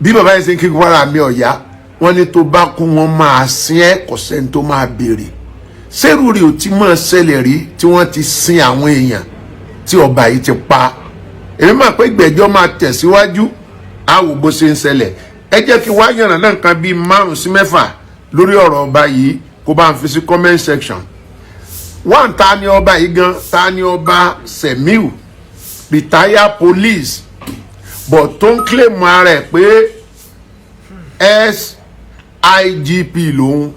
bí bàbá yẹn ṣe ń kí wàrà mi ọ̀yá wọ́n ní tó bá kú wọn máa sin ẹ́ kò sẹ́ni tó máa béèrè sẹ́rù rí ò ti máa ṣẹlẹ̀ rí tí wọ́n ti sin àwọn èèyàn tí ọba yìí ti pa èmi máa pé ìgbẹ́jọ́ máa tẹ̀síwájú àwò bó ṣe ń ṣẹlẹ̀ ẹ jẹ́ kí wá yànnà náà nǹkan bíi 5 sí 6 lórí ọ̀rọ̀ ọba yìí kó bá ń fi sí comment section. One, ta ni ọba yìí gan, ta ni ọba Semiu, retired police but tó ń claim ara ẹ̀ pé SIGP lòun,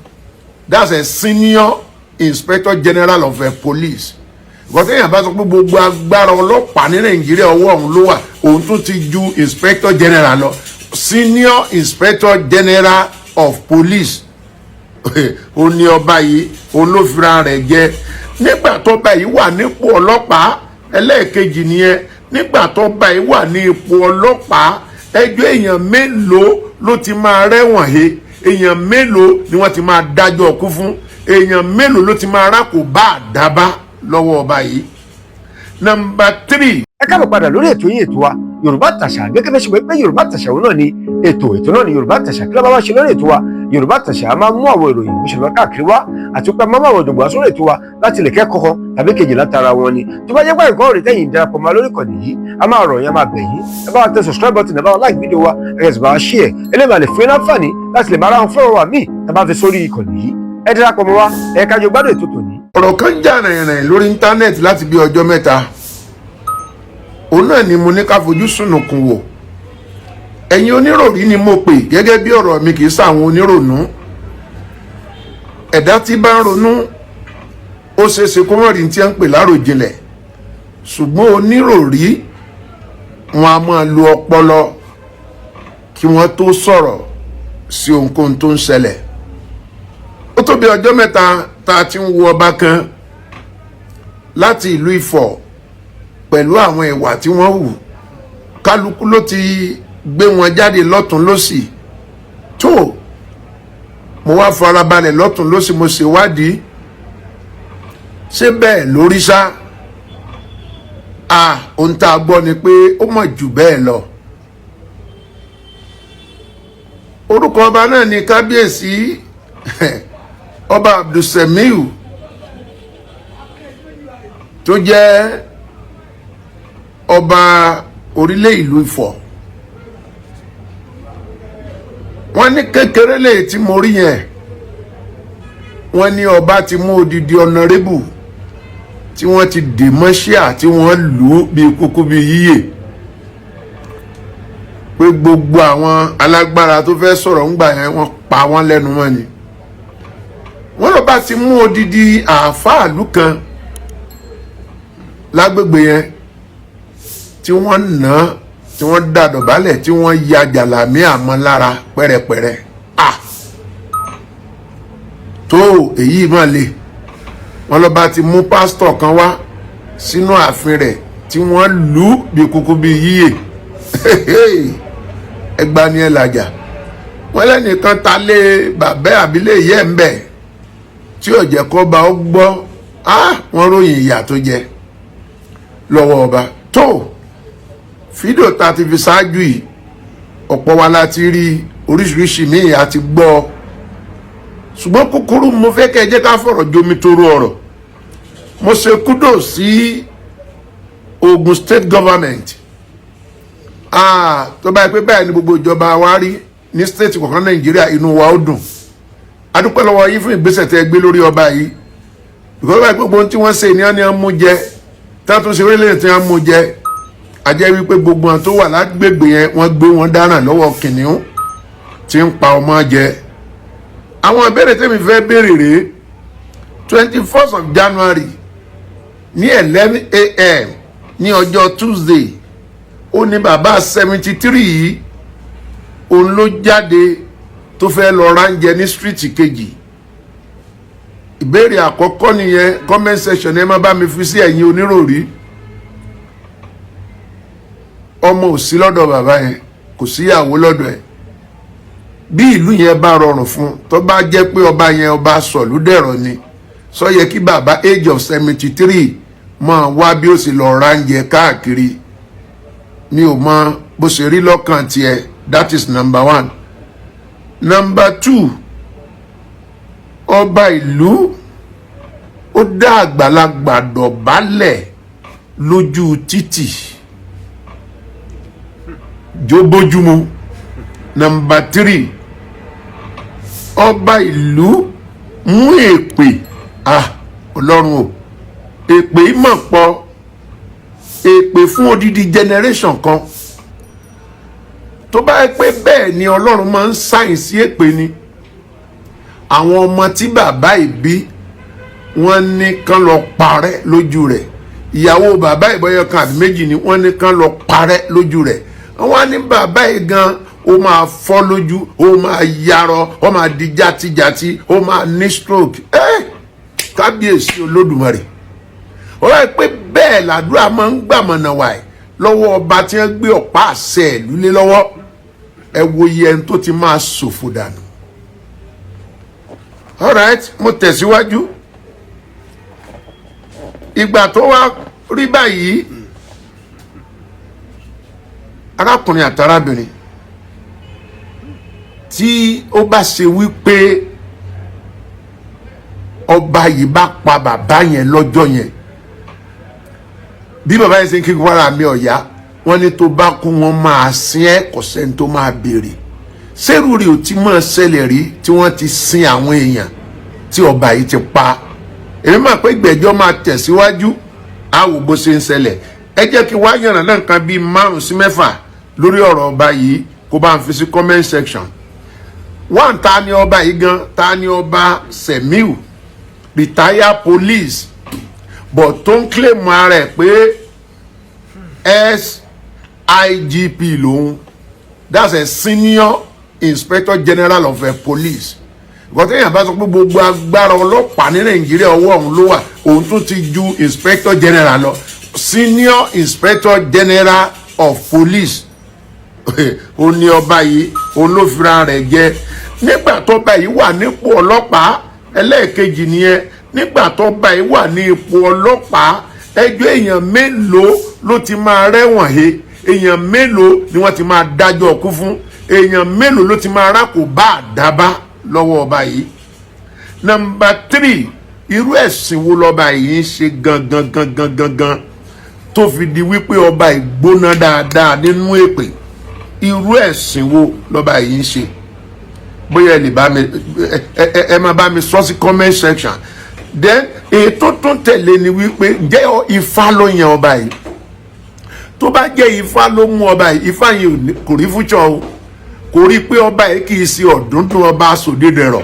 that's a senior inspector general of police. Because èèyàn bá sọ pé gbogbo agbára ọlọ́pàá ní Nàìjíríà ọwọ́ òun ló wà, òun tún ti ju inspector general lọ, senior inspector general of police. Ó ní ọba yìí, òun ló fira rẹ̀ jẹ. Nígbà tó ọba yìí wà nípò ọlọ́pàá, ẹlẹ́ẹ̀kejì nìyẹn, nígbà tó ọba yìí wà ní ipò ọlọ́pàá, ẹjọ́ èèyàn mélòó ló ti máa rẹ́wọ̀n he, èèyàn mélòó ni wọ́n ti máa dájọ́ ọkú fún, èèyàn mélòó ló ti máa rákò bá àdábá lọ́wọ́ ọba yìí. Number 3. Ẹ káàbọ̀ padà lórí ètò yín ètò wa Yorùbá Àtàṣà, gẹ́gẹ́ bí ṣe pé Yorùbá Àtàṣà òun náà ni ètò náà ni Yorùbá Àtàṣà. Kí ló bá wá ṣe lórí ètò wa Yorùbá Àtàṣà? A máa mú àwọn ìròyìn ìṣẹ̀lẹ̀ káàkiri wá àti pé a máa mú àwọn ọ̀jọ̀gbọ́n sórí ètò wa láti lè kẹ́kọ̀ọ́ kan tàbí kejì látara wọn ni. Tó bá jẹ́ pé nǹkan ọ̀rẹ́ tẹ̀yìn darapọ̀ máa lórí ìkànnì yìí, a máa rọ̀ yín, a máa bẹ̀ yín, ẹ bá wa tẹ subscribe button, ẹ bá wa like video wa, ẹ sì bá wa share, eléyìí máa lè fún yín láǹfààní láti lè máa ráhùn fún ọ̀rọ̀ wa míì tá a bá fi sórí ìkànnì yìí. Ẹ darapọ̀ mọ́ wa, ẹ ká jọ gbádùn ètò tòní. Ọ̀rọ̀ kan jà rìnrìn lórí íńtánẹ́ẹ̀tì láti bí ọjọ́ mẹ́ta. Òun náà ni mo ní ká fojú sùnùkùn wò. Ẹ̀yin oníròrí ni mo pè gẹ́gẹ́ bí ọ̀rọ̀ mi kì í sáwọn onírònú. Ẹ̀dá tí bá ń ronú ó ṣeéṣe kó mọ̀ rí tí ń pè láròjinlẹ̀, ṣùgbọ́n oníròrí wọn a máa lo ọpọlọ kí wọ́n tó sọ̀rọ̀ sí ohunkóhun tó ń ṣẹlẹ̀. Ó tó bí ọjọ́ mẹ́ta tá a ti ń wo ọba kan láti ìlú Ifọ̀ pẹ̀lú àwọn ìwà tí wọ́n hù. Kálukú ló ti gbé wọn jáde lọ́tún lósì tó mo wá farabalẹ̀ lọ́tún lósì, mo ṣèwádìí ṣé bẹ́ẹ̀ lórí ṣá. Ohun tá a gbọ́ ni pé ó mọ̀ jù bẹ́ẹ̀ lọ. Orúkọ ọba náà ni kábíyèsí ọba Abdulsemiu tó jẹ́ ọba orílẹ̀ ìlú Ifọ̀. Wọ́n ní kékeré lè tí mo rí yẹn, wọ́n ní ọba ti mú odidi ọ̀nàrẹ́bù tí wọ́n ti dè mọ́ṣíà tí wọ́n lù ú bí kúkú bí yíyè, pé gbogbo àwọn alágbára tó fẹ́ sọ̀rọ̀ ńgbà yẹn wọ́n pa wọ́n lẹ́nu mọ́ ni. Wọ́n lọ́ba ti mú odidi àáfàálù kan lágbègbè yẹn tí wọ́n nà á, tí wọ́n dàdọ̀bálẹ̀, tí wọ́n ya jàlámí àmọ́ lára pẹ́rẹpẹ̀rẹ. Tó èyí máa le. Wọ́n lọ́ba ti mú pásítọ̀ kan wá sínú ààfin rẹ̀ tí wọ́n lù ú bí kúkú bí yíyè. Ẹgbà ni ẹ làjà. Wọ́n lẹ́nìkan ta lé bàbá àbílẹ̀ yẹ́ ń bẹ̀ tí ò jẹ́ kó bá ó gbọ́. Wọ́n ròyìn ìyà tó jẹ lọ́wọ́ ọba. Tó fídíò ta ti fi ṣáájú yìí ọ̀pọ̀ wa láti rí, oríṣiríṣi míì àti gbọ́, ṣùgbọ́n kúkúrú mo fẹ́ kẹ́ jẹ́ ká fọ̀rọ̀ jomi toro ọ̀rọ̀. Mo ṣe kúdò sí Ogun State Government. Tó báyìí pé báyìí ni gbogbo ìjọba wa rí ní state kọ̀ọ̀kan Nàìjíríà, inú wa ó dùn. A dúpẹ́ lọ́wọ́ yín fún ìgbésẹ̀ tẹ́ gbé lórí ọba yìí, because báyìí gbogbo ohun tí wọ́n ṣe ní wọ́n mú jẹ, tí wọ́n tún ṣe orílẹ̀-èdè tí wọ́n mú jẹ, a jẹ́ wípé gbogbo àwọn tó wà lágbègbè yẹn wọ́n gbé wọn dáràn lọ́wọ́ kìnìún tí ń pa ọmọ jẹ. Àwọn ìbéèrè tẹ́mi fẹ́ béèrè rèé. 21st of January ní 11 AM ní ọjọ́ Tuesday, ó ní bàbá 73 yìí òun ló jáde tó fẹ́ lọ ránjẹ ní street kejì. Ìbéèrè àkọ́kọ́ nìyẹn, comment section ẹ má bá mi fi sí ẹ̀yin oníròrí. Ọmọ ò sí lọ́dọ̀ bàbá yẹn, kò síyàwó lọ́dọ̀ ẹ̀. Bí ìlú yẹn bá rọrùn fún, tó bá jẹ́ pé ọba yẹn ọba sọ̀lúdẹ̀rọ̀ ni, sọ yẹ kí bàbá age of 73 máa wá bí ó sì lọ ránjẹ káàkiri. Mi ò mọ bó ṣe rí lọ́kàn tiẹ̀, that is number one. Number two, ọba ìlú ó dá àgbàlagbà dọ̀bálẹ̀ lójú títì jó bójúmu. Number three, ọba ìlú mú èpè Ọlọ́run o èpè ìmọ̀ pọ̀ èpè fún odidi generation kan. Tó bá yẹ pé bẹ́ẹ̀ ni Ọlọ́run máa ń sáyẹ̀nsì èpè ni àwọn ọmọ tí bàbá ìbí wọ́n ní kán lọ parẹ́ lójú rẹ̀, ìyàwó bàbá ìbọyọ kan àbí méjì ni wọ́n ní kán lọ parẹ́ lójú rẹ̀, wọ́n ní bàbá yìí gan ó máa fọ́ lójú, ó máa yarọ, ó máa di játijàti, ó máa ní stroke. Kábíyèsí Olódùmarè. Ó yẹ pé bẹ́ẹ̀ làdúrà máa ń gbàmọ̀nà wáyé lọ́wọ́ ọba tí wọ́n gbé ọ̀pá àṣẹ ìlú lé lọ́wọ́. Ẹ wo iye ẹni tó ti máa ṣòfò dànù. All right, mo tẹ̀síwájú. Ìgbà tó wá rí báyìí, arákùnrin àtàrábìnrin tí ó bá ṣe wípé ọba yìí bá pa bàbá yẹn lọ́jọ́ yẹn, bí bàbá yẹn ṣe ń kí wàrà mi ọ̀yá, wọ́n ní tó bá kú wọn máa sin ẹ́, kò sẹ́ni tó máa béèrè. Sẹ́rù rí ò ti máa ṣẹlẹ̀ rí tí wọ́n ti sin àwọn èèyàn tí ọba yìí ti pa. Èmi máa pé ìgbẹ́jọ́ máa tẹ̀síwájú, á wò bó ṣe ń ṣẹlẹ̀. Ẹ jẹ́ kí wá yànnà náà nǹkan bíi 5 sí 6 lórí ọ̀rọ̀ ọba yìí, kó bá ń fi sí comment section. One, ta ni ọba yìí gan? Ta ni ọba Semiu, retired police, but tó ń claim ara ẹ̀ pé SIGP lòun, that's a senior inspector general of police. Because èèyàn bá sọ pé gbogbo agbára ọlọ́pàá ní Nàìjíríà ọwọ́ òun ló wà, òun tún ti ju inspector general lọ, senior inspector general of police. Ó ní ọba yìí, òun ló fira rẹ̀ jẹ. Nígbà tó ọba yìí wà nípò ọlọ́pàá, ẹlẹ́ẹ̀kejì nìyẹn, nígbà tó ọba yìí wà ní ipò ọlọ́pàá, ẹjọ́ èèyàn mélòó ló ti máa rẹ́wọ̀n he, èèyàn mélòó ni wọ́n ti máa dájọ́ ọkú fún, èèyàn mélòó ló ti máa rákò bá àdábá lọ́wọ́ ọba yìí. Number 3, irú ẹ̀sìn wo lọ́ba yìí ń ṣe gangan tó fi di wípé ọba ìgbóná dáadáa nínú èpè? Irú ẹ̀sìn wo lọ́ba yìí ń ṣe? Bóyá ẹ lè bá mi ẹ máa bá mi sọ sí comment section. Then ètò tó tẹ̀lé ni wípé jẹ́ Ifá ló yan ọba yìí. Tó bá jẹ́ Ifá ló mú ọba yìí, Ifá yìí kò rí fúnṣọ o, kò rí pé ọba yìí kì í ṣe ọ̀dúndún ọba sòdédẹrọ̀.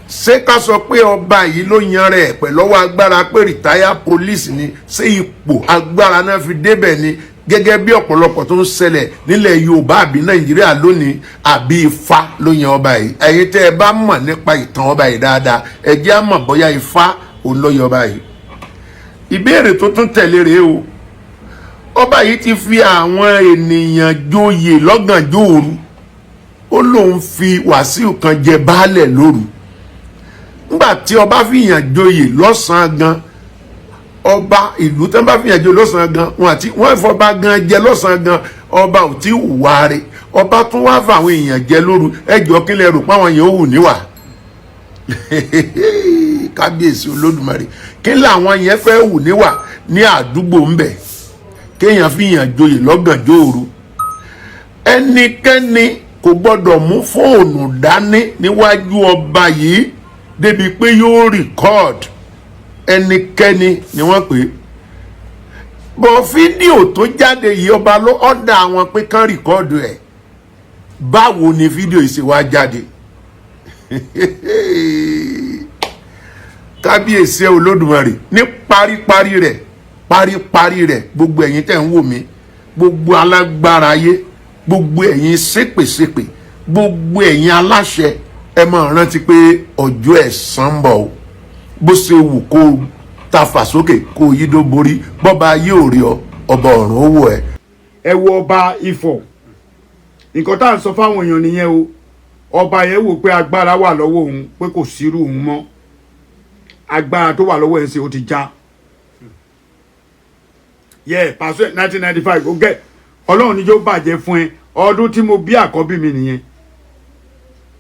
Ṣé ká sọ pé ọba yìí ló yan rẹ̀ pẹ̀lú ọwọ́ agbára pé retired police ni? Ṣé ipò agbára náà fi débẹ̀ ni, gẹ́gẹ́ bí ọ̀pọ̀lọpọ̀ tó ń ṣẹlẹ̀ nílẹ̀ Yorùbá àbí Nàìjíríà lónìí? Àbí Ifá ló yan ọba yìí? Ẹ̀yin tẹ́ ẹ bá mọ̀ nípa ìtàn ọba yìí dáadáa, ẹ jẹ́ á mọ̀ bóyá Ifá òun ló yan ọba yìí. Ìbéèrè tó tún tẹ̀lé rèé o. Ọba yìí ti fi àwọn ènìyàn joyè lọ́gànjọ́ òru. Ó lóun fi Wàsíù kan jẹ baálẹ̀ lóru. Nígbà tí ọba fi yàn joyè lọ́sàn-án gan, ọba ìlú tán bá fi yàn joyè lọ́sàn-án gan, wọ́n ìfọba gan jẹ lọ́sàn-án gan, ọba ò tí hùwà rẹ̀. Ọba tún wá fà àwọn èèyàn jẹ lóru. Ẹjọ́ kí lẹ rò pé àwọn èèyàn ò hù níwà? Kábíyèsí Olódùmarè, kí làwọn yẹn fẹ́ hù níwà ní àdúgbò ńbẹ̀? Kéèyàn fi yàn joyè lọ́gànjọ́ òru. Ẹnikẹ́ni kò gbọ́dọ̀ mú fóònù dání níwájú ọba yìí débi pé yóò record. Ẹnikẹ́ni ni wọ́n pè é. Bọ̀ fídíò tó jáde yìí, ọba ló ọ̀dà àwọn pé kán record ẹ̀. Báwo ni fídíò yìí ṣe wá jáde? Kábíyèsí Olódùmarè, ní paríparí rẹ̀, gbogbo ẹ̀yin tẹ́ ń wò mí, gbogbo alágbára ayé, gbogbo ẹ̀yin ṣépèṣépè, gbogbo ẹ̀yin aláṣẹ, ẹ máa rántí pé ọjọ́ ẹ̀san ń bọ̀ o. Bó ṣe wù kó ta fà sókè kó yídó borí, bọ́ba ayé ò rí ọ, ọba ọ̀run ó wò ẹ́. Ẹ wo Ọba Ifọ̀, nǹkan tá à ń sọ fáwọn èèyàn nìyẹn o. Ọba yẹn wò pé agbára wà lọ́wọ́ òun, pé kò sírú òun mọ́. Agbára tó wà lọ́wọ́ ẹ̀ ń ṣe ó ti já. Pàṣẹ 1995 ó gẹ́ Ọlọ́run ní yóò bàjẹ́ fún ẹ. ọdún tí mo bí àkọ́bí mi nìyẹn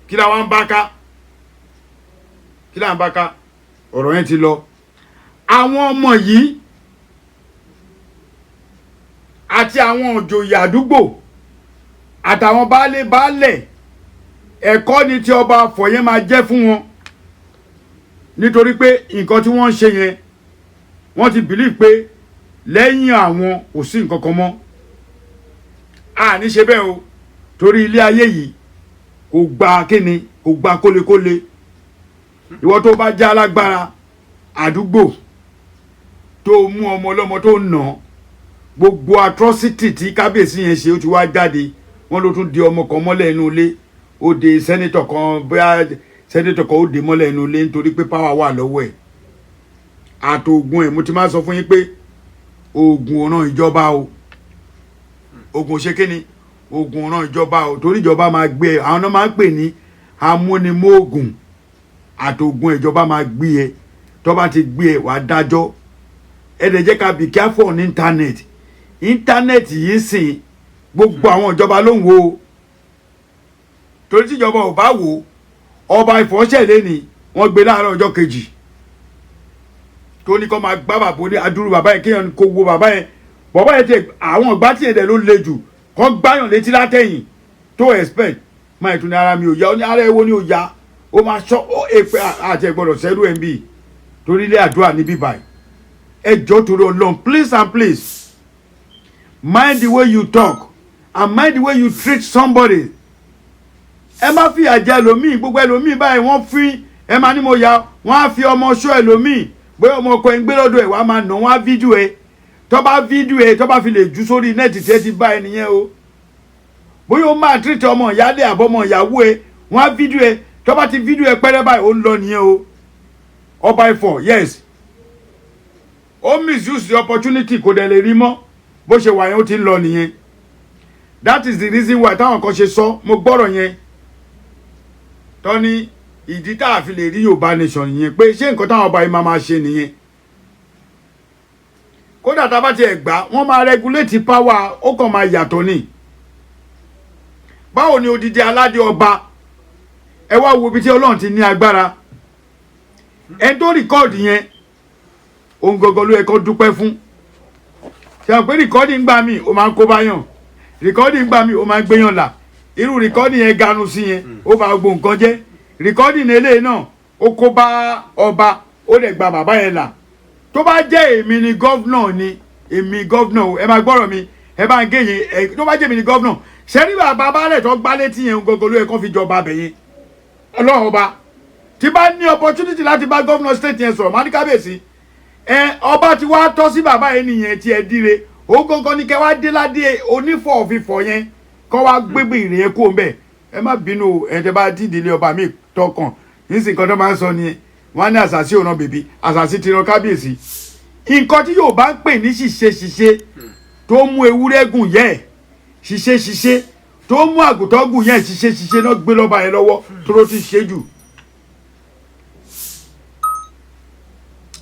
kí la wá ń bá ká kí la ń bá ká ọ̀rọ̀ yẹn ti lọ àwọn ọmọ yìí àti àwọn òjòyè àdúgbò àtàwọn baálẹ̀ ẹ̀kọ́ ni tí ọba Ifọ̀ yẹn máa jẹ́ fún wọn nítorí pé nǹkan tí wọ́n ń ṣe yẹn wọ́n ti bìlí pé lẹ́yìn àwọn kò sí nǹkan kan mọ́ àní ṣe bẹ́ẹ̀ o torí ilé ayé yìí kò gba kíni kò gba kólekóle ìwọ tó bá jẹ́ alágbára àdúgbò tó mú ọmọ ọlọ́mọ tó nà gbogbo atrocity tí kábíyèsí yẹn ṣe ó ti wá jáde wọ́n ló tún di ọmọ kan mọ́lẹ̀ inú ilé ó de sẹ́nitọ̀ kan bóyá sẹ́nitọ̀ kan ó de mọ́lẹ̀ inú ilé nítorí pé power wà lọ́wọ́ ẹ̀ àtògùn ẹ̀ mo ti máa sọ fún yín pé oògùn ọ̀ràn ìjọba o oògùn ṣe kíni oògùn ọ̀ràn ìjọba o torí ìjọba máa gbé ẹ àwọn náà máa ń pè ní amúnimóògùn àtògùn ìjọba máa gbé ẹ tó bá ti gbé ẹ wàá dájọ́ ẹ dẹ̀ jẹ́ ká be careful ní íńtánẹ́ẹ̀tì yìí sìn gbogbo àwọn ìjọba ló ń wo torí tíjọba ò bá wò Ọba Ifọ̀ ṣẹlẹ̀ ni wọ́n gbé láàárọ̀ ọjọ́ kejì tó ní kó máa gbá bàbá ní adúrú bàbá yẹn kéèyàn kó wo bàbá yẹn tẹ àwọn ìgbà tí èdè ló le jù kó gbáyàn létí látẹ̀yìn tó expect máa tún ní ara mi ò yá ó ní ara ẹwọ ni ò yá ó máa ṣọ́ ó èpè àti ẹ̀gbọ́dọ̀ sẹ́rù ẹ̀ ń bì torí ilé àdúrà níbí báyìí ẹ jọ̀ọ́ torí Ọlọ́run please and please mind the way you talk and mind the way you treat somebody ẹ má fi àjẹ ẹlòmíì gbogbo ẹlòmíì báyìí wọ́n fi ẹ má ní mo yá wọ́n á fi ọmọ ṣọ́ ẹlòmíì bóyá ọmọ ọkọ ẹ ń gbé lọ́dọ̀ ẹ̀ wá máa nà wọ́n á fídíò ẹ tó bá fídíò ẹ tó bá fi lè jù sórí nẹ́ẹ̀tì tí ẹ ti bá ẹ nìyẹn o bóyá ó máa tírìtì ọmọ ìyáálé àbọ̀mọ ìyàwó ẹ wọ́n á fídíò ẹ tó bá ti fídíò ẹ pẹ́rẹ́ báyìí ó ń lọ nìyẹn o Ọba Ifọ̀ yes ó misuse the opportunity kò dẹ̀ lè rí mọ́ bó ṣe wà yẹn ó ti ń lọ nìyẹn that is the reason why táwọn kan ṣe sọ mo gbọ́rọ̀ yẹn tó ní ìdí tá a fi lè rí Yorùbá nation nìyẹn pé ṣé nǹkan táwọn ọba yìí máa ṣe nìyẹn kódà tá a bá tiẹ̀ gbà wọ́n máa regulate power ó kàn máa yàtọ̀ ni báwo ni odidi aládé ọba ẹ wá wo ibi tí Ọlọ́run ti ní agbára ẹ tó rìkọ́ọ̀dù yẹn ohun gọ́gọ́ ló yẹ kó dúpẹ́ fún ṣe àwọn pé rìkọ́ọ̀dì ń gbà mí ó máa ń kó báyàn rìkọ́ọ̀dì ń gbà mí ó máa ń gbéyàn là irú rìkọ́ọ̀dì yẹn ganu sí yẹn ó bá gbogbo nǹkan jẹ́ rìkọ́ọ̀dì nílé náà ó kó bá ọba ó lè gba bàbá yẹn là tó bá jẹ́ èmi ni gọ́vnọ̀ ni èmi gọ́vnọ̀ ẹ máa gbọ́rọ̀ mi ẹ bá ń gé yẹn tó bá jẹ́ èmi ni gọ́vnọ̀ ṣé ní bàbá balẹ̀ tó gbá létí yẹn gọ́gọ́ ló yẹ kó fi jọba abẹ yẹn Ọlọ́run ọba tí bá ní opportunity láti bá gọ́vnọ̀ state yẹn sọ̀rọ̀ má ní kábíyèsí ọba ti wá tọ́ sí bàbá yẹn nìyẹn tí ẹ dire ó gọ́gọ́ ní kẹ́ wá dé ládé onífọ̀ òfìfọ̀ yẹn kọ́ wá gbégbé ìrìn yẹn kó ń bẹ̀ ẹ má bínú ẹ̀ tẹ́ bá dídìlé ọba mi tọkàn nísìnyí kan tó máa ń sọ nìyẹn wọ́n ní àṣàṣì òràn bèbí àṣàṣì ti ran kábíyèsí nǹkan tí yóò bá ń pè ní ṣìṣe tó mú ewúrẹ́ gùn yẹ ṣìṣe tó mú àgùntàn gùn yẹ ṣìṣe náà gbé lọ́ba yẹn lọ́wọ́ tó ló ti ṣe jù.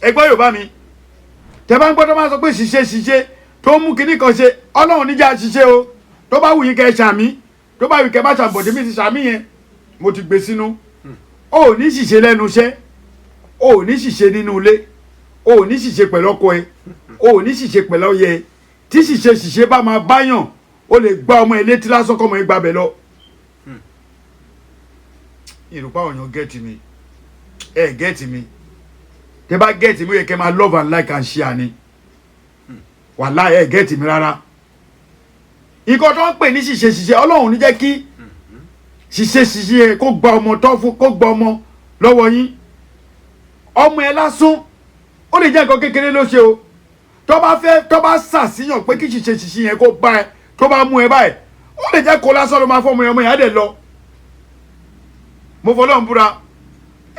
ẹgbẹ́ Yorùbá mi tẹ bá ń gbọ́dọ̀ máa sọ pé ṣìṣe tó mú kinní kan ṣe Ọlọ́run níjà ṣìṣe o tó bá wù yín kẹ́ ṣàmì tó bá wù kẹ́ bá ṣàbọ̀dé mi ti ṣàmì yẹn mo ti gbé sínú o ní ṣìṣe lẹ́nu iṣẹ́ o ní ṣìṣe nínú ilé o ní ṣìṣe pẹ̀lú ọkọ ẹ o ní ṣìṣe pẹ̀lú ọyẹ tí ṣìṣe bá máa báyàn o lè gba ọmọ ẹ létí lásán kọ́ ọmọ ẹ gbàbẹ̀ lọ. ìrùpá ọ̀yàn gẹ́ẹ̀tì mi gẹ́ẹ̀tì mi tẹ bá gẹ́ẹ̀tì mi ó yẹ kẹ́ máa love and like and share ni wàláhì gẹ́ẹ̀tì mi rárá. nǹkan tó ń pè ní ṣìṣe Ọlọ́run ní jẹ́ kí ṣìṣe kó gba ọmọ tó fún kó gba ọmọ lọ́wọ́ yín ọmọ ẹ lásán ó lè jẹ́ nǹkan kékeré ló ṣe o tó bá ṣàṣìyàn pé kí ṣìṣe yẹn kó bá ẹ tó bá mú ẹ báyìí ó lè jẹ́ kó lásán ló máa fọ́ ọmọ yẹn á dẹ̀ lọ mo fọlọ́run búra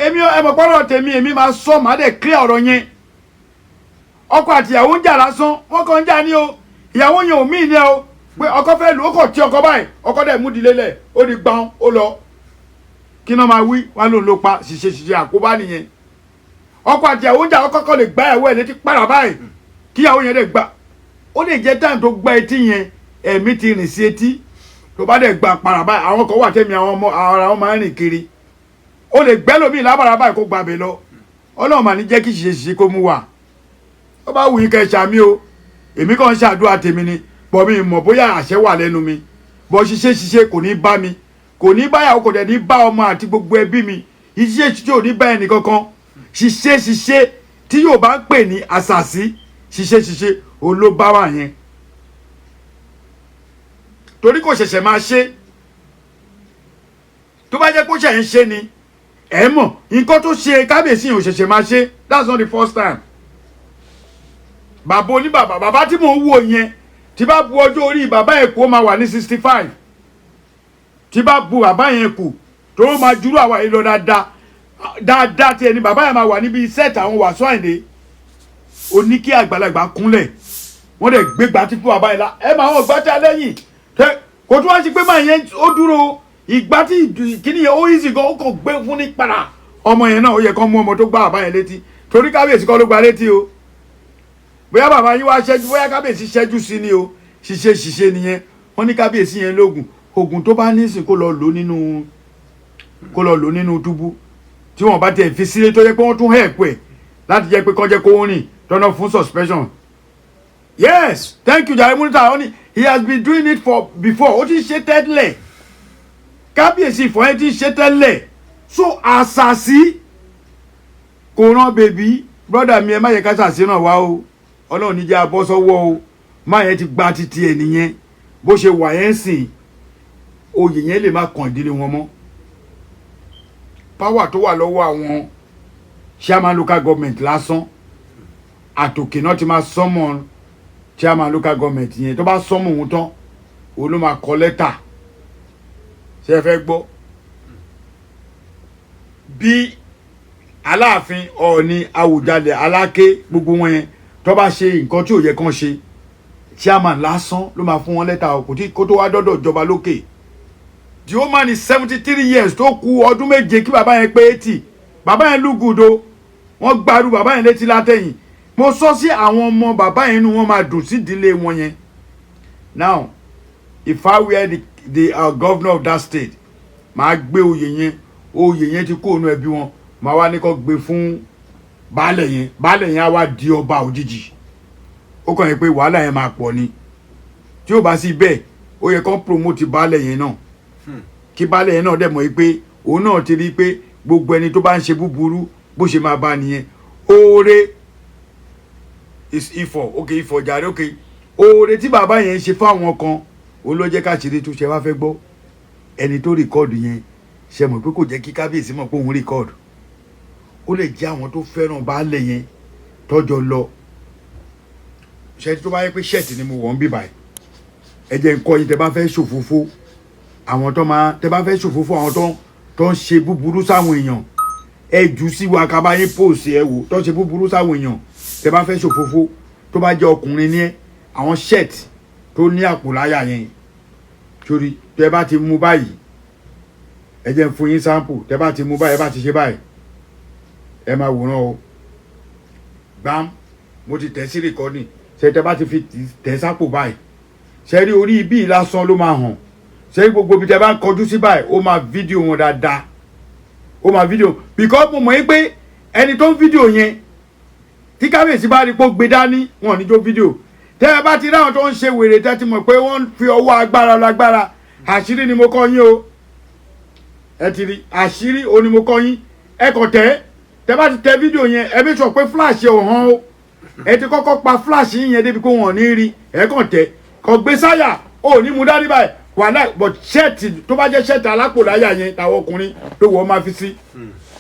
èmi ẹ̀mọ̀ pọ́nrọ̀ tèmi èmi máa sọ màá dẹ̀ clear ọ̀rọ̀ yẹn ọkọ àti ìyàwó ń jà lásán wọ́n kàn ń jà ní o ìyàwó yẹn ò mí ní o pé ọkọ fẹ́ lù ó kọ̀ tí ọkọ báyìí ọkọ dẹ̀ mú dilé lẹ̀ ó di gbọ́n ó lọ kí náà máa wí wọn lòun ló pa ṣìṣe àkóbá nìyẹn ọkọ àti ìyàwó ń jà ọkọ kọ́ lè gbá ìyàwó ẹ̀ létí padà báyìí kí ìyàwó yẹn dẹ̀ gbà ó lè jẹ́ táìm tó gbá etí yẹn ẹ̀mí ti rìn sí etí tó bá dẹ̀ gba para báyìí àwọn kan wà tẹ́mi àwọn ọmọ ara wọn máa ń rìn kiri ó lè gbẹ́ lómi lábàrá báyìí kó gbàbẹ̀ lọ ọlọ́run mà ní jẹ́ kí ṣiṣẹ́ kó mú wa ó bá wù yín kẹ́ ṣàmì o èmi kàn ń ṣàdúrà tèmi ni bọ̀ mi mọ̀ bóyá àṣẹ wà lẹ́nu mi bọ̀ ṣiṣẹ́ kò ní bá mi kò ní báyàwó kò dẹ̀ ní bá ọmọ àti gbogbo ẹbí mi ṣiṣẹ́ ò ní bá ẹnì kankan ṣiṣẹ́ tí yóò bá ń pè ní àṣàṣì ṣiṣẹ́ olóbáwà yẹn torí kò ṣẹ̀ṣẹ̀ máa ṣe tó bá jẹ́ kó ṣẹ̀ ń ṣe ni ẹ mọ̀ nǹkan tó ṣe kábíyèsí yẹn ò ṣẹ̀ṣẹ̀ máa ṣe that's not the first time bàbá oníbàbà bàbá tí mò ń wò yẹn tí bá bu ọjọ́ orí bàbá ẹ̀ kú ó máa wà ní 65 tí bá bu bàbá yẹn kù tó máa jùlọ àwa yìí lọ dáadáa tí ẹni bàbá yẹn máa wà níbi set àwọn Wasiu Ayinde ó ní kí àgbàlagbà kúnlẹ̀ wọ́n dẹ̀ gbé gbàtí fún bàbá yẹn la ẹ máa wọ́n gbàtí alẹ́yìn kò tó wá sí pé máa yẹn ó dúró ìgbà tí kíní yẹn ó easy gan ó kàn gbé fún ní padà ọmọ yẹn náà ó yẹ kán mú ọmọ tó gbá bàbá yẹn létí torí kábíyèsí kọ́ ló gba létí o bóyá bàbá yín wá ṣẹ́jú bóyá kábíyèsí ṣẹ́jú sí ni o ṣiṣẹ́ nìyẹn wọ́n ní kábíyèsí yẹn lóògùn oògùn tó bá nísìn kó lọ lò nínú túbú tí wọ́n bá tẹ̀ fi sílé tó yẹ pé wọ́n tún hẹ́ẹ̀pù ẹ̀ láti jẹ́ pé kán jẹ́ kó rìn tọ́nà fún suspension. Yes, thank you jare Munita oni he has been doing it for before ó ti ṣe tẹ́lẹ̀ kábíyèsí ìfọ̀ yẹn ti ṣe tẹ́lẹ̀ so àṣàṣì kò rán bèbí brother mi ẹ má yẹ ká ṣàṣì náà wá o ọlọ́run níjẹ́ abọ́ sọ́wọ́ o má yẹn ti gba títí ẹ̀ nìyẹn bó ṣe wà yẹn sìn oyè yẹn lè má kàn ìdílé wọn mọ́ power tó wà lọ́wọ́ àwọn chairman local government lásán àtòkè náà ti máa sọ́mọ̀ chairman local government yẹn tó bá sọ́mọ̀ òun tán òun ló máa kọ lẹ́tà ṣe é fẹ́ gbọ́ bí aláàfin ọ̀ọ̀ni àwùjalè aláké gbogbo wọn yẹn tó bá ṣe nǹkan tí ò yẹ kán ṣe chairman lásán ló máa fún wọn lẹ́tà kó tó wá dọ́dọ̀ ìjọba lókè the old man is 73 years tó kù ọdún méje kí bàbá yẹn pé 80 bàbá yẹn lùgùdò wọ́n gbaru bàbá yẹn létí látẹ̀yìn mo sọ sí àwọn ọmọ bàbá yẹn inú wọn máa dùn sí ìdílé wọn yẹn now if I were the governor of that state màá gbé oyè yẹn ti kó ònú ẹbí wọn màá wá ní kó gbé fún baálẹ̀ yẹn á wá di ọba òjijì ó kàn yẹ pé wàhálà yẹn máa pọ̀ ni tí ó bá sí bẹ́ẹ̀ ó yẹ kó promote baálẹ̀ yẹn náà kí baálẹ̀ yẹn náà dẹ̀ mọ̀ pé òun náà ti rí pé gbogbo ẹni tó bá ń ṣe búburú bó ṣe máa bá nìyẹn oore is Ifọ̀ okay Ifọ̀ jàre okay oore tí bàbá yẹn ṣe fáwọn kan òun ló jẹ́ káṣírí tó ṣe wá fẹ́ gbọ́ ẹni tó rìkọ́ọ̀dù yẹn ṣe mọ̀ pé kò jẹ́ kí kábíyèsí mọ̀ pé òun rìkọ́ọ̀dù ó lè jẹ́ àwọn tó fẹ́ràn baálẹ̀ yẹn tọ́jọ́ lọ ṣẹ́ni tó bá yẹ pé ṣẹ́ẹ̀tì ni mo wọ̀ ń bíbà ẹ jẹ́ nǹkan yìí tẹ bá fẹ́ ṣòfófó àwọn tẹ bá fẹ́ ṣòfófó àwọn tó ń ṣe búburú sáwọn èèyàn ẹ jù sí wa ká bá yín pòsì ẹ wò tó ń ṣe búburú sáwọn èèyàn tẹ bá fẹ́ ṣòfófó tó bá jẹ́ ọkùnrin ní ẹ àwọn ṣẹ́ẹ̀tì tó ní àpò láyà yẹn sórí tẹ bá ti mú báyìí ẹ jẹ́ fún yín sample tẹ bá ti mú báyìí ẹ bá ti ṣe báyìí ẹ máa wòran o gbám mo ti tẹ̀ sí recording ṣe tẹ bá ti fi tẹ̀ sápò báyìí ṣe rí orí ibi lásán ló máa hàn ṣe rí gbogbo ibi tẹ bá kọjú sí báyìí ó máa fídíò wọn dáadáa ó máa fídíò because mo mọ̀ pé ẹni tó ń fídíò yẹn tí kábíyèsí bá rí pé ó gbé dání wọn ò ní jó fídíò tẹ ẹ bá ti ráwọn tó ń ṣe wèrè tẹ ti mọ̀ pé wọ́n ń fi ọwọ́ agbára lágbára àṣírí ni mo kọ́ yín o ẹ ti rí àṣírí o ni mo kọ́ yín ẹ kàn tẹ bá ti tẹ fídíò yẹn ẹ bí sọ pé flash ò hàn o ẹ ti kọ́kọ́ pa flash yín yẹn débi pé wọn ò ní rí ẹ kàn tẹ kàn gbé sáyà ò ní mú dání báyìí wàhálà but ṣẹ́ẹ̀tì tó bá jẹ́ ṣẹ́ẹ̀tì alápòláyà yẹn táwọn ọkùnrin tó wọ́n máa fi sí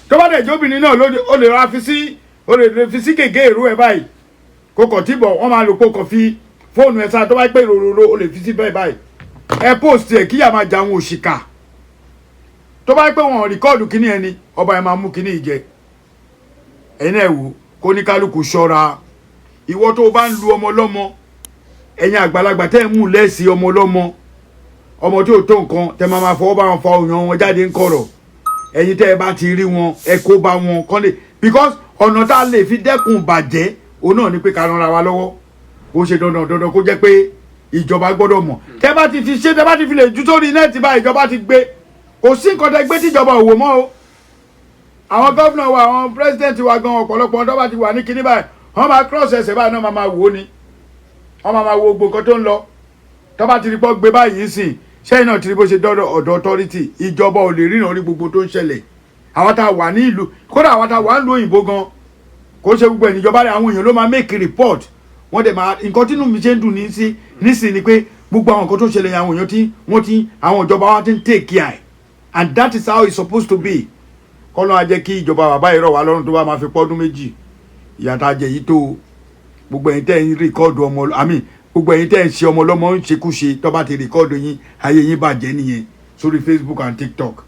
tó bá dẹ̀ jóbìnrin náà ó lè ra fi sí ó lè fi sí gègé èrú ẹ báyìí kò kàn tí bọ̀ wọ́n máa lò kó kàn fi fóònù ẹ̀ sáà tó bá pẹ́ ìrororo ó lè fi sí bẹ́ẹ̀ báyìí ẹ post ẹ̀ kíyà máa jà àwọn òṣìkà tó bá pẹ́ wọn rìkọ́ọ̀dù kíní ẹni ọba ẹ̀ máa mú kíní ìjẹ ẹ̀yin ẹ̀ wò kó ní kálukú ṣọ́ra ìwọ tó bá ń lu ọmọ lọ́mọ ẹ̀yin àgbàlagbà tẹ́ ń mú lẹ́sì ọmọ lọ́mọ ọmọ tí ò tó nǹkan tẹ́ máa fọwọ́ bá wọn fa òyàn wọn jáde ń kọ̀rọ̀ ẹ̀yin tẹ́ ẹ bá ti rí wọn ẹ kó bá wọn kán lè because ọ̀nà tá a lè fi dẹ́kun bàjẹ́ òun náà ni pé ká ran ra wa lọ́wọ́ ó ṣe dandan kó jẹ́ pé ìjọba gbọ́dọ̀ mọ̀ tẹ́ bá ti fi ṣe tẹ́ bá ti fi lè ju sórí nẹ́ẹ̀tì bá ìjọba ti gbé kò sí nǹkan tẹ́ gbé tíjọba òwò mọ́ o àwọn gọ́fìnà wa àwọn pírẹsidẹ́ǹtì wa gan ọ̀pọ̀lọpọ̀ ọ̀dọ́ bá ti wà ní kinní báyìí wọ́n máa cross ẹsẹ̀ báyìí náà máa wò ó ni wọ́n máa wo gbogbo nǹkan tó ń lọ tó bá ti rí pọ́ gbé báyìí sìn sẹ́yìn náà ti rí bó ṣe dọ́dọ̀ ọ̀dọ̀ authority ìjọba ò lè ríran rí gbogbo tó ń ṣẹlẹ̀ àwọn tá a wà ní ìlú kódà àwọn tá a wà ń lu òyìnbó gan kò ṣe gbogbo ẹ̀yìn ìjọba rẹ̀ àwọn èèyàn ló máa make report wọ́n dẹ̀ máa nǹkan tínú mi ṣe ń dùn nísìn ni pé gbogbo àwọn nǹkan tó ń ṣẹlẹ̀ yẹn àwọn èèyàn tí wọ́n ti àwọn ìjọba wa ti ń take care and that is how it's supposed to be kọ́lọ́ á jẹ́ kí ìjọba bàbá ìrọ̀ wá lọ́rùn tó bá máa fi pọ́dún méjì ìyàtọ̀ àjẹ yìí tó gbogbo ẹ̀yin tẹ́ ń rìkọ́ọ̀dù ọmọ àmì gbogbo ẹ̀yin tẹ́ ń ṣe ọmọ ọlọ́mọ ń ṣekúṣe tó bá ti rìkọ́ọ̀dù yín ayé yín bàjẹ́ nìyẹn sórí Facebook and TikTok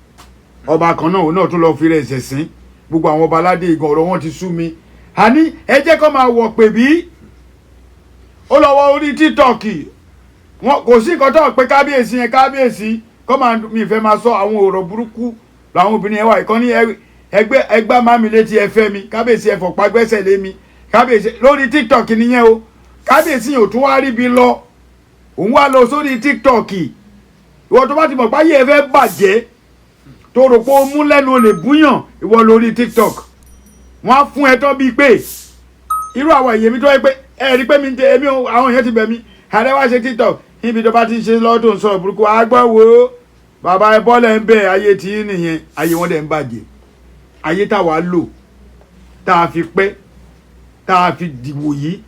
ọba kan náà òun náà tún lọ fi rẹ̀ ẹ̀sẹ̀ sí gbogbo àwọn ọba aládé ìgàn ọ̀rọ̀ wọn ti sú mi àní ẹ jẹ́ kó máa wọ̀ pè bí ó lọ wọ orí TikTok wọn kò sí nǹkan tó pé kábíyèsí yẹn kábíyèsí kó máa mi fẹ́ máa sọ àwọn ọ̀rọ̀ burúkú làwọn obìnrin yẹn wà ìkànnì ẹgbẹ́ mami létí ẹfẹ́ mi kábíyèsí ẹfọ̀ pagbẹ́sẹ̀ lé mi kábíyèsí lórí TikTok nìyẹn o kábíyèsí yìí ò tún wá rí bi lọ òun wá lọ sórí TikTok ìwọ tó bá ti mọ̀ páyé ẹ fẹ́ bàjẹ́ tó rò pé ó mú lẹ́nu olè búyàn ìwọ lórí TikTok wọ́n á fún ẹ tán bíi pé irú àwọn èyí mi tó yẹ pé ẹ rí pé mi ń tẹ èmi àwọn èèyàn ti bẹ̀ mí ààrẹ wá ṣe TikTok níbi tó bá ti ń ṣe lọ́dún sọ̀rọ̀ burúkú àgbọ̀ wo bàbá ẹ bọ́lẹ̀ ń bẹ̀ ayé tí ń nìyẹn ayé wọn dẹ̀ ń bàjẹ́ ayé táwa lò tá a fi pẹ́ tá a fi dìbò yìí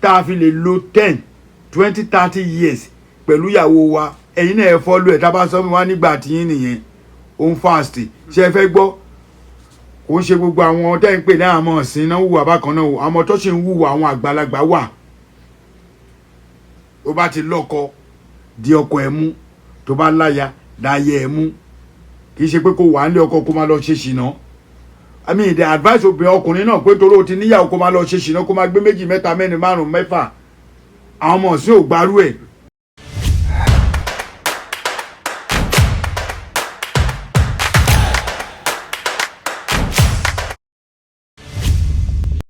tá a fi lè lo 10 20 30 years pẹ̀lú ìyàwó wa ẹ̀yin náà ẹ fọ́lú ẹ̀ tá a bá sọ mi wá nígbà tí ń nìyẹn ó ń fast ṣe ẹ fẹ́ gbọ́ kò ń ṣe gbogbo àwọn tẹ́ ń pè ní àwọn ọ̀sìn náà wùwà bákan náà àwọn tó ṣe ń wùwà àwọn àgbàlagbà wà tó bá ti lọ́kọ di ọkọ ẹ̀ mú tó bá láya dáyé ẹ̀ mú kì í ṣe pé kó wà nílé ọkọ kó máa lọ ṣe ṣìnà I mean the advice obìnrin ọkùnrin náà pé torí o ti níyàwó kó máa lọ ṣe ṣìnà kó máa gbé méjì mẹ́ta mẹ́rin márùn mẹ́fà àwọn ọmọ ọ̀sìn ò gbárù ẹ̀